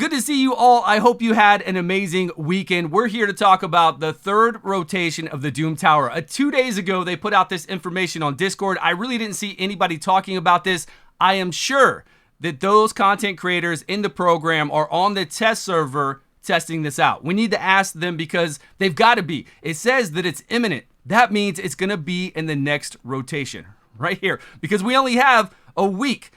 Good to see you all. I hope you had an amazing weekend. We're here to talk about the third rotation of the Doom Tower. 2 days ago, they put out this information on Discord. I really didn't see anybody talking about this. I am sure that those content creators in the program are on the test server testing this out. We need to ask them because they've got to be. It says that it's imminent. That means it's going to be in the next rotation right here because we only have a week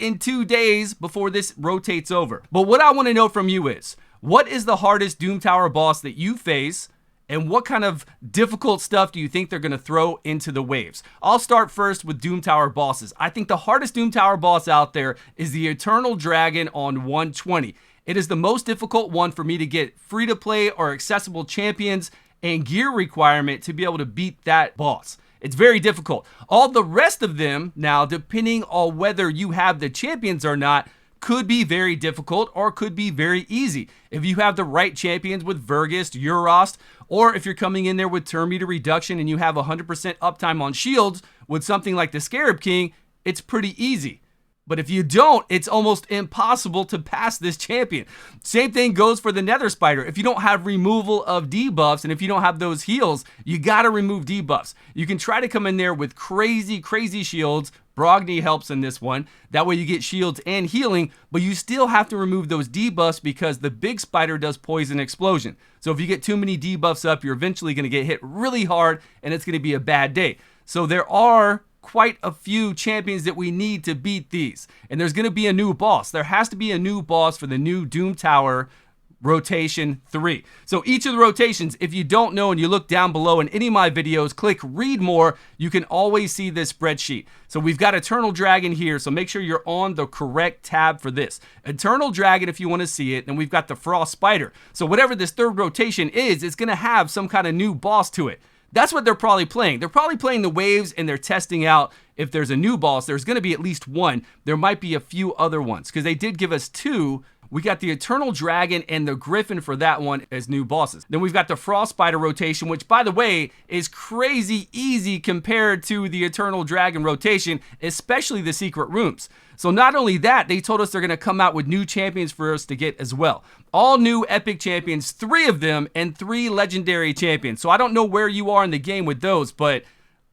and 2 days before this rotates over. But what I want to know from you is, what is the hardest Doom Tower boss that you face, and what kind of difficult stuff do you think they're going to throw into the waves? I'll start first with Doom Tower bosses. I think the hardest Doom Tower boss out there is the Eternal Dragon on 120. It is the most difficult one for me to get free-to-play or accessible champions and gear requirement to be able to beat that boss. It's very difficult. All the rest of them, now, depending on whether you have the champions or not, could be very difficult or could be very easy. If you have the right champions with Vergist, Urost, or if you're coming in there with turn meter reduction and you have 100% uptime on shields with something like the Scarab King, it's pretty easy. But if you don't, it's almost impossible to pass this champion. Same thing goes for the Nether Spider. If you don't have removal of debuffs and if you don't have those heals, you gotta remove debuffs. You can try to come in there with crazy shields. Brogni helps in this one. That way you get shields and healing, but you still have to remove those debuffs because the big spider does poison explosion. So if you get too many debuffs up, you're eventually gonna get hit really hard and it's gonna be a bad day. So there are quite a few champions that we need to beat these. And there's going to be a new boss. There has to be a new boss for the new Doom Tower Rotation 3. So each of the rotations, if you don't know and you look down below in any of my videos, click read more, you can always see this spreadsheet. So we've got Eternal Dragon here, so make sure you're on the correct tab for this. Eternal Dragon if you want to see it, and we've got the Frost Spider. So whatever this third rotation is, it's going to have some kind of new boss to it. That's what they're probably playing. They're probably playing the waves and they're testing out if there's a new boss. There's going to be at least one. There might be a few other ones because they did give us two. We got the Eternal Dragon and the Griffin for that one as new bosses. Then we've got the Frost Spider rotation, which by the way is crazy easy compared to the Eternal Dragon rotation, especially the secret rooms. So not only that, they told us they're going to come out with new champions for us to get as well. All new epic champions, 3 of them, and 3 legendary champions. So I don't know where you are in the game with those, but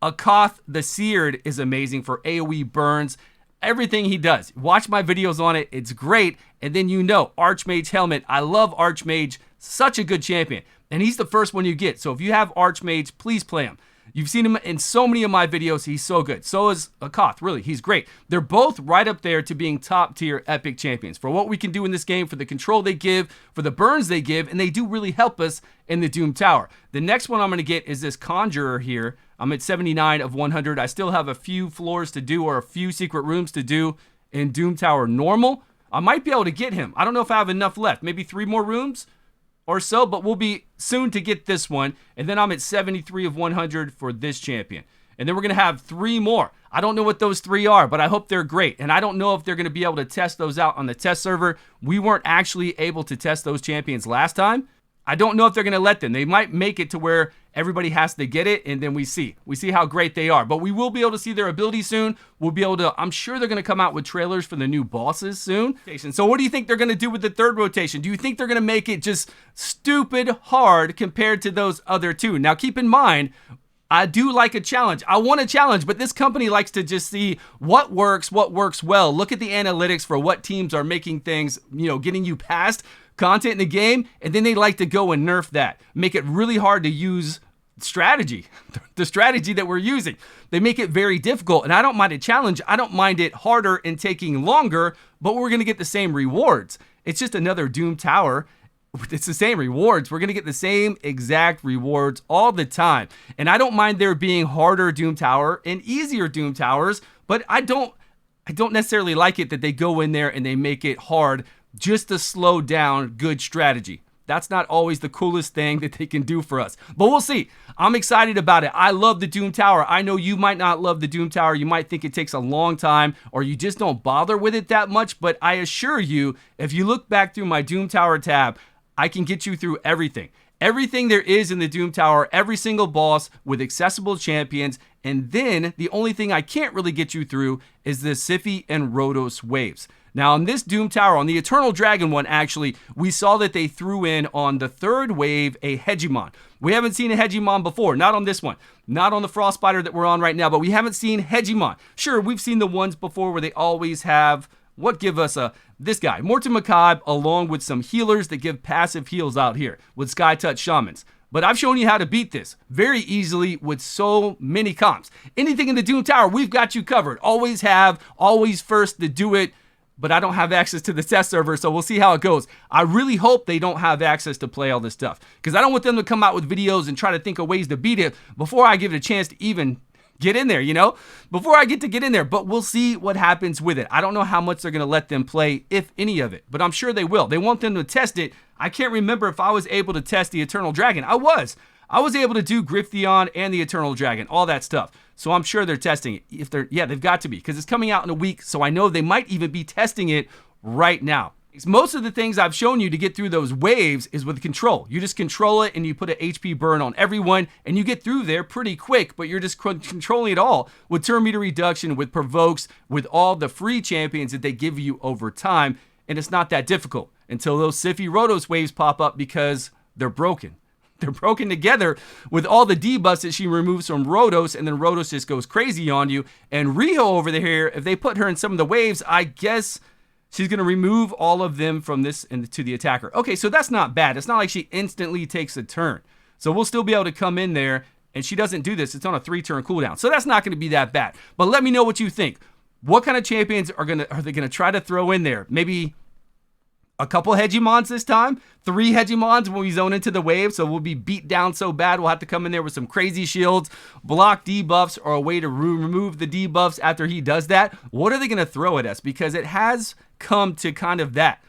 Akoth the Seared is amazing for AoE burns. Everything he does. Watch my videos on it. It's great. And then you know, Archmage Helmet. I love Archmage. Such a good champion. And he's the first one you get. So if you have Archmage, please play him. You've seen him in so many of my videos. He's so good. So is Akoth. Really, he's great. They're both right up there to being top tier epic champions for what we can do in this game, for the control they give, for the burns they give, and they do really help us in the Doom Tower. The next one I'm going to get is this Conjurer here. I'm at 79 of 100. I still have a few floors to do or a few secret rooms to do in Doom Tower normal. I might be able to get him. I don't know if I have enough left. Maybe 3 more rooms or so, but we'll be soon to get this one. And then I'm at 73 of 100 for this champion. And then we're going to have 3 more. I don't know what those 3 are, but I hope they're great. And I don't know if they're going to be able to test those out on the test server. We weren't actually able to test those champions last time. I don't know if they're going to let them. They might make it to where everybody has to get it, and then we see how great they are. But we will be able to see their ability soon. We'll be able to, I'm sure they're going to come out with trailers for the new bosses soon. So what do you think they're going to do with the third rotation? Do you think they're going to make it just stupid hard compared to those other 2? Now keep in mind, I do like a challenge. I want a challenge, but this company likes to just see what works well. Look at the analytics for what teams are making things, getting you past content in the game, and then they like to go and nerf that. Make it really hard to use strategy, the strategy that we're using. They make it very difficult, and I don't mind a challenge. I don't mind it harder and taking longer, but we're going to get the same rewards. It's just another Doom Tower. It's the same rewards. We're going to get the same exact rewards all the time. And I don't mind there being harder Doom Tower and easier Doom Towers, but I don't necessarily like it that they go in there and they make it hard just to slow down good strategy. That's not always the coolest thing that they can do for us. But we'll see. I'm excited about it. I love the Doom Tower. I know you might not love the Doom Tower. You might think it takes a long time or you just don't bother with it that much. But I assure you, if you look back through my Doom Tower tab, I can get you through everything. Everything there is in the Doom Tower, every single boss with accessible champions. And then the only thing I can't really get you through is the Siphi and Rhodos waves. Now, on this Doom Tower, on the Eternal Dragon one, actually, we saw that they threw in on the third wave a Hegemon. We haven't seen a Hegemon before, not on this one, not on the Frost Spider that we're on right now, but we haven't seen Hegemon. Sure, we've seen the ones before where they always have, what give us this guy, Morton Macabre, along with some healers that give passive heals out here with Sky Touch Shamans. But I've shown you how to beat this very easily with so many comps. Anything in the Doom Tower, we've got you covered. Always have, always first to do it. But I don't have access to the test server, so we'll see how it goes. I really hope they don't have access to play all this stuff, because I don't want them to come out with videos and try to think of ways to beat it before I give it a chance to even get in there, you know? Before I get in there, but we'll see what happens with it. I don't know how much they're going to let them play, if any of it, but I'm sure they will. They want them to test it. I can't remember if I was able to test the Eternal Dragon. I was able to do Gryphion and the Eternal Dragon, all that stuff. So I'm sure they're testing it. If they're, yeah, they've got to be, because it's coming out in a week. So I know they might even be testing it right now. Most of the things I've shown you to get through those waves is with control. You just control it and you put an HP burn on everyone and you get through there pretty quick, but you're just controlling it all with turn meter reduction, with provokes, with all the free champions that they give you over time. And it's not that difficult until those Siphi Rotos waves pop up, because they're broken. They're broken together with all the debuffs that she removes from Rotos, and then Rotos just goes crazy on you. And Riho over there, if they put her in some of the waves, I guess she's going to remove all of them from this to the attacker. Okay, so that's not bad. It's not like she instantly takes a turn. So we'll still be able to come in there, and she doesn't do this. It's on a 3-turn cooldown. So that's not going to be that bad. But let me know what you think. What kind of champions are they going to try to throw in there? Maybe a couple Hegemons this time, 3 Hegemons when we zone into the wave, so we'll be beat down so bad we'll have to come in there with some crazy shields, block debuffs, or a way to remove the debuffs after he does that. What are they going to throw at us? Because it has come to kind of that.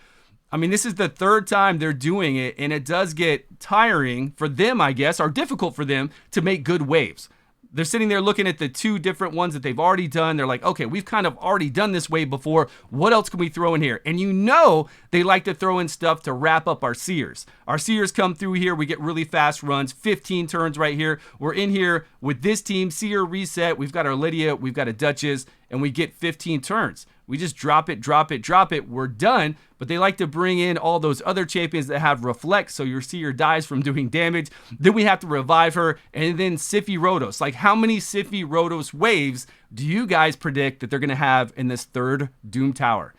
I mean, this is the 3rd time they're doing it, and it does get tiring for them, I guess, or difficult for them to make good waves. They're sitting there looking at the 2 different ones that they've already done. They're like, okay, we've kind of already done this wave before. What else can we throw in here? And you know they like to throw in stuff to wrap up our Seers. Our Seers come through here. We get really fast runs, 15 turns right here. We're in here with this team, Seer reset. We've got our Lydia, we've got a Duchess, and we get 15 turns. We just drop it, drop it, drop it. We're done. But they like to bring in all those other champions that have reflect, so your Seer dies from doing damage. Then we have to revive her, and then Siphi Rotos. Like, how many Siphi Rotos waves do you guys predict that they're going to have in this 3rd Doom Tower?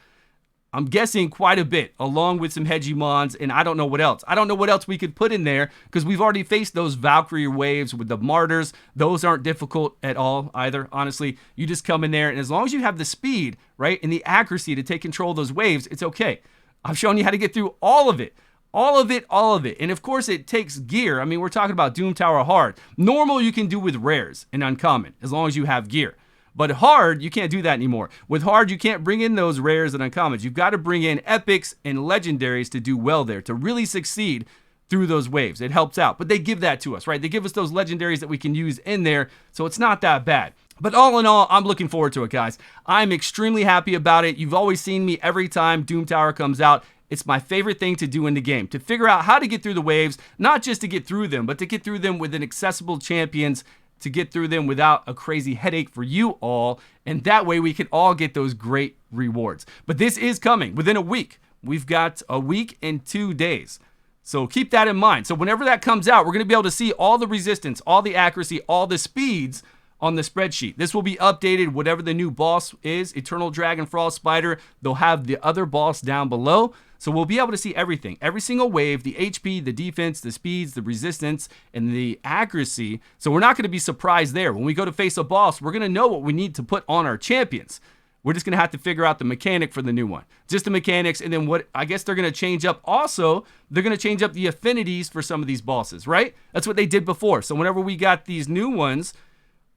I'm guessing quite a bit, along with some Hegemons, and I don't know what else. I don't know what else we could put in there, because we've already faced those Valkyrie waves with the Martyrs. Those aren't difficult at all either, honestly. You just come in there, and as long as you have the speed, right, and the accuracy to take control of those waves, it's okay. I've shown you how to get through all of it. All of it, all of it. And of course, it takes gear. I mean, we're talking about Doom Tower hard. Normal, you can do with rares and uncommon, as long as you have gear. But hard, you can't do that anymore. With hard, you can't bring in those rares and uncommons. You've got to bring in epics and legendaries to do well there, to really succeed through those waves. It helps out. But they give that to us, right? They give us those legendaries that we can use in there, so it's not that bad. But all in all, I'm looking forward to it, guys. I'm extremely happy about it. You've always seen me every time Doom Tower comes out. It's my favorite thing to do in the game, to figure out how to get through the waves, not just to get through them, but to get through them with an accessible champions, to get through them without a crazy headache for you all, and that way we can all get those great rewards. But this is coming within a week. We've got a week and 2 days. So keep that in mind. So whenever that comes out, we're going to be able to see all the resistance, all the accuracy, all the speeds on the spreadsheet. This will be updated, whatever the new boss is, Eternal Dragon, Frost Spider. They'll have the other boss down below. So we'll be able to see everything, every single wave, the HP, the defense, the speeds, the resistance, and the accuracy. So we're not going to be surprised there. When we go to face a boss, we're going to know what we need to put on our champions. We're just going to have to figure out the mechanic for the new one. Just the mechanics, and then what I guess they're going to change up also, they're going to change up the affinities for some of these bosses, right? That's what they did before. So whenever we got these new ones,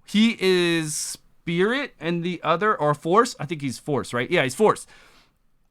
he is Spirit and the other, or Force. I think he's Force, right? Yeah, he's Force.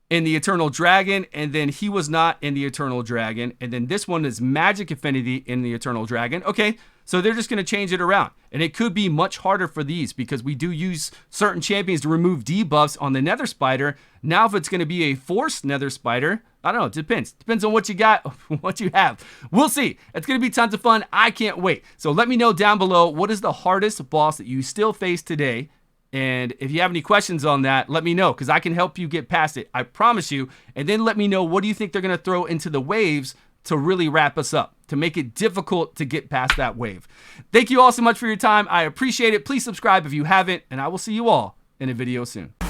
In the Eternal Dragon, and then he was not in the Eternal Dragon, and then this one is Magic Affinity in the Eternal Dragon. Okay, so they're just going to change it around, and it could be much harder for these because we do use certain champions to remove debuffs on the Nether Spider. Now if it's going to be a Force Nether Spider, I don't know, it depends on what you got, what you have. We'll see. It's going to be tons of fun. I can't wait. So let me know down below, what is the hardest boss that you still face today And if you have any questions on that, let me know, because I can help you get past it. I promise you. And then let me know, what do you think they're going to throw into the waves to really wrap us up, to make it difficult to get past that wave. Thank you all so much for your time. I appreciate it. Please subscribe if you haven't, and I will see you all in a video soon.